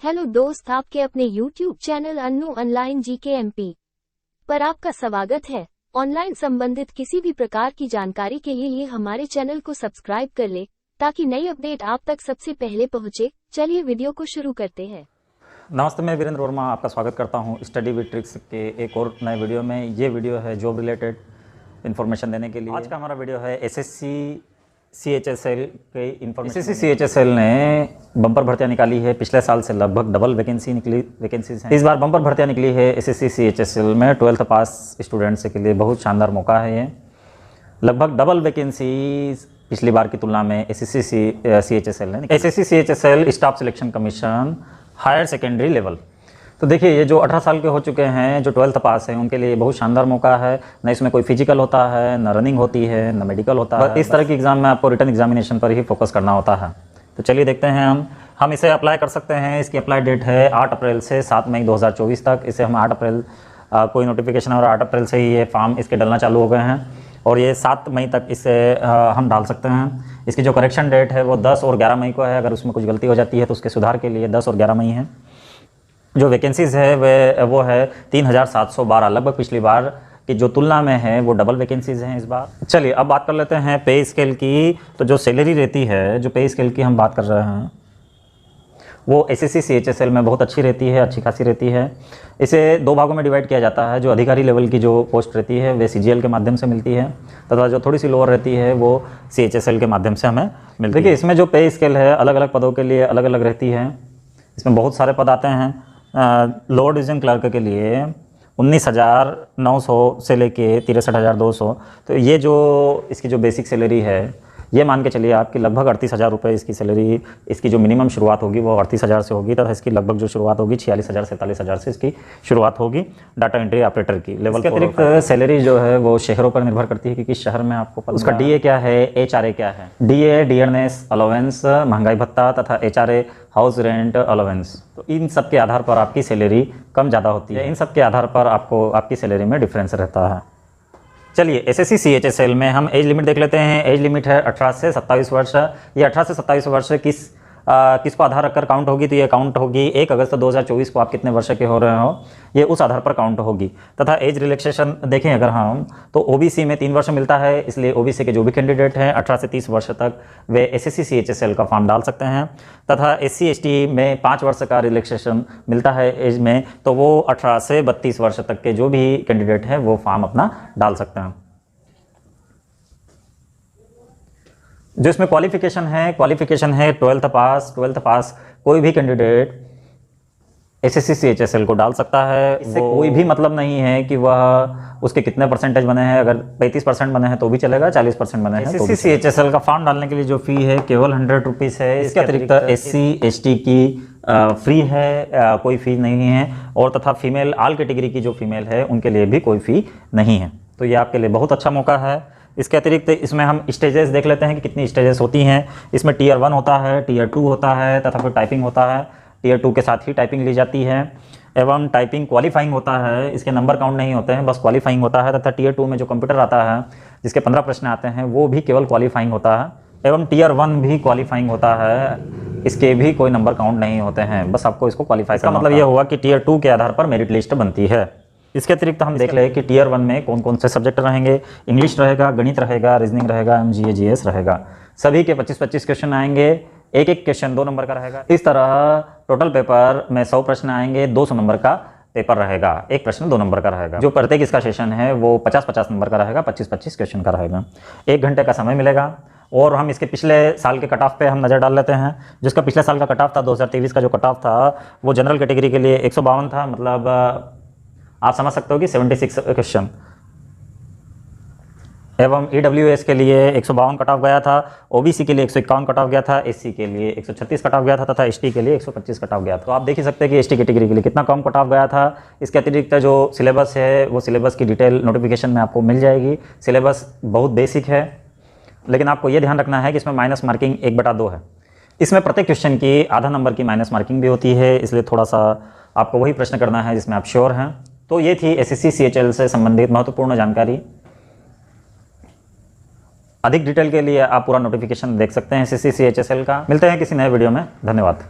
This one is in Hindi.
हेलो दोस्त, आपके अपने YouTube channel Annu online GK MP पर आपका स्वागत है। ऑनलाइन संबंधित किसी भी प्रकार की जानकारी के लिए हमारे चैनल को सब्सक्राइब कर ले ताकि नई अपडेट आप तक सबसे पहले पहुंचे। चलिए वीडियो को शुरू करते हैं। नमस्ते, मैं वीरेंद्र वर्मा आपका स्वागत करता हूं स्टडी विद ट्रिक्स के एक और नए वीडियो में। ये वीडियो है जॉब रिलेटेड इन्फॉर्मेशन देने के लिए। आज का हमारा वीडियो है एसएससी CHSL के इन्फॉर्मेशन। एसएससी CHSL ने बम्पर भर्तियां निकाली है। पिछले साल से लगभग डबल वैकेंसीज हैं। इस बार बम्पर भर्तियां निकली है एसएससी CHSL में 12th पास स्टूडेंट्स के लिए बहुत शानदार मौका है ये। लगभग डबल वैकेंसीज पिछली बार की तुलना में एसएससी CHSL ने। SSC CHSL staff selection commission higher secondary level. तो देखिए, ये जो 18 साल के हो चुके हैं, जो 12th पास हैं, उनके लिए बहुत शानदार मौका है। न इसमें कोई फिजिकल होता है, न रनिंग होती है, न मेडिकल होता है। इस तरह की एग्जाम में आपको रिटन एग्जामिनेशन पर ही फोकस करना होता है। तो चलिए देखते हैं हम इसे अप्लाई कर सकते हैं। इसकी अप्लाई डेट है 8 अप्रैल से 7 मई 2024 तक। इसे हम 8 अप्रैल कोई नोटिफिकेशन और 8 अप्रैल से ही ये फॉर्म इसके डलना चालू हो गए हैं और ये 7 मई तक इसे हम डाल सकते हैं। इसकी जो करेक्शन डेट है वो 10 और 11 मई को है। अगर उसमें कुछ गलती हो जाती है तो उसके सुधार के लिए 10 और 11 मई है। जो वैकेंसीज़ है वो है 3712। लगभग पिछली बार की जो तुलना में है वो डबल वैकेंसीज़ हैं इस बार। चलिए अब बात कर लेते हैं पे स्केल की। तो जो सैलरी रहती है, जो पे स्केल की हम बात कर रहे हैं, वो एसएससी CHSL में बहुत अच्छी रहती है, अच्छी खासी रहती है। इसे 2 भागों में डिवाइड किया जाता है। जो अधिकारी लेवल की जो पोस्ट रहती है वे CGL के माध्यम से मिलती है, तथा जो थोड़ी सी लोअर रहती है वो CHSL के माध्यम से हमें मिलती है। देखिए, इसमें जो पे स्केल है अलग अलग पदों के लिए अलग अलग रहती है। इसमें बहुत सारे पद आते हैं। लोअर डिवीज़न क्लर्क के लिए 19,900 से लेके 63,200। तो ये जो इसकी जो बेसिक सैलरी है, ये मान के चलिए आपकी लगभग 38,000 रुपये इसकी सैलरी। इसकी जो मिनिमम शुरुआत होगी वो 38,000 से होगी, तथा इसकी लगभग जो शुरुआत होगी 46,000 से 47,000 से इसकी शुरुआत होगी डाटा एंट्री ऑपरेटर की लेवल। के अतिरिक्त सैलरी जो है वो शहरों पर निर्भर करती है कि किस शहर में आपको उसका DA क्या है, HRA क्या है। DA डियरनेस अलाउंस, महंगाई भत्ता, तथा HRA हाउस रेंट अलाउंस। तो इन सब के आधार पर आपकी सैलरी कम ज़्यादा होती है। इन सब के आधार पर आपको आपकी सैलरी में डिफरेंस रहता है। चलिए एसएससी CHSL में हम एज लिमिट देख लेते हैं। एज लिमिट है 18 से 27 वर्ष। ये 18 से 27 वर्ष किसको आधार रखकर काउंट होगी? तो ये काउंट होगी 1 अगस्त 2024 को आप कितने वर्ष के हो रहे हो, ये उस आधार पर काउंट होगी। तथा एज रिलैक्सेशन देखें अगर हम, तो OBC में 3 वर्ष मिलता है, इसलिए OBC के जो भी कैंडिडेट हैं 18 से 30 वर्ष तक वे एसएससी CHSL का फॉर्म डाल सकते हैं। तथा SC ST में 5 वर्ष का रिलैक्सेशन मिलता है एज में, तो वो 18 से 32 वर्ष तक के जो भी कैंडिडेट हैं वो फॉर्म अपना डाल सकते हैं। जो इसमें क्वालिफिकेशन है 12th पास कोई भी कैंडिडेट एसएससी CHSL को डाल सकता है। इससे कोई भी मतलब नहीं है कि वह उसके कितने परसेंटेज बने हैं। अगर 35% बने हैं तो भी चलेगा, 40% बने हैं तो भी। एसएससी CHSL का फॉर्म डालने के लिए जो फ़ी है केवल 100 रुपीज़ है। इसके अतिरिक्त SC ST की फ्री है, कोई फ़ी नहीं है। और तथा फीमेल ऑल कैटेगरी की जो फीमेल है उनके लिए भी कोई फ़ी नहीं है। तो ये आपके लिए बहुत अच्छा मौका है। इसके अतिरिक्त इसमें हम स्टेजेस देख लेते हैं कि कितनी स्टेजेस होती हैं। इसमें Tier 1 होता है, Tier 2 होता है, तथा फिर टाइपिंग होता है। Tier 2 के साथ ही टाइपिंग ली जाती है, एवं टाइपिंग क्वालिफाइंग होता है। इसके नंबर काउंट नहीं होते हैं, बस क्वालिफाइंग होता है। तथा Tier 2 में जो कंप्यूटर आता है जिसके 15 प्रश्न आते हैं वो भी केवल क्वालिफाइंग होता है। एवं Tier 1 भी क्वालिफाइंग होता है, इसके भी कोई नंबर काउंट नहीं होते हैं, बस आपको इसको क्वालिफाई करना। मतलब ये हुआ कि Tier 2 के आधार पर मेरिट लिस्ट बनती है। इसके अतिरिक्त हम देख लें कि Tier 1 में कौन कौन से सब्जेक्ट रहेंगे। इंग्लिश रहेगा, गणित रहेगा, रीजनिंग रहेगा, MGA GS रहेगा। सभी के 25-25 क्वेश्चन आएंगे। एक क्वेश्चन 2 नंबर का रहेगा। इस तरह टोटल पेपर में 100 प्रश्न आएंगे, 200 नंबर का पेपर रहेगा। एक प्रश्न 2 नंबर का रहेगा। जो प्रत्येक इसका सेशन है वो 50-50 नंबर का रहेगा, 25-25 क्वेश्चन का रहेगा। 1 घंटे का समय मिलेगा। और हम इसके पिछले साल के कट ऑफ पे हम नज़र डाल लेते हैं। जिसका पिछले साल का कट ऑफ था 2023 का जो कट ऑफ था वो जनरल कैटेगरी के लिए 152 था। मतलब आप समझ सकते हो कि 76 क्वेश्चन। एवं EWS के लिए 152 कट ऑफ गया था, OBC के लिए 151 कट ऑफ गया था, SC के लिए 136 कट ऑफ गया था, तथा ST के लिए 125 कट ऑफ गया था। तो आप देख ही सकते हैं कि ST कैटेगरी के लिए कितना कम कट ऑफ गया था। इसके अतिरिक्त जो सिलेबस है वो सिलेबस की डिटेल नोटिफिकेशन में आपको मिल जाएगी। सिलेबस बहुत बेसिक है, लेकिन आपको ये ध्यान रखना है कि इसमें माइनस मार्किंग 1/2 है। इसमें प्रत्येक क्वेश्चन की आधा नंबर की माइनस मार्किंग भी होती है, इसलिए थोड़ा सा आपको वही प्रश्न करना है जिसमें आप श्योर हैं। तो ये थी एसएससी CHSL से संबंधित महत्वपूर्ण जानकारी। अधिक डिटेल के लिए आप पूरा नोटिफिकेशन देख सकते हैं एसएससी CHSL का। मिलते हैं किसी नए वीडियो में। धन्यवाद।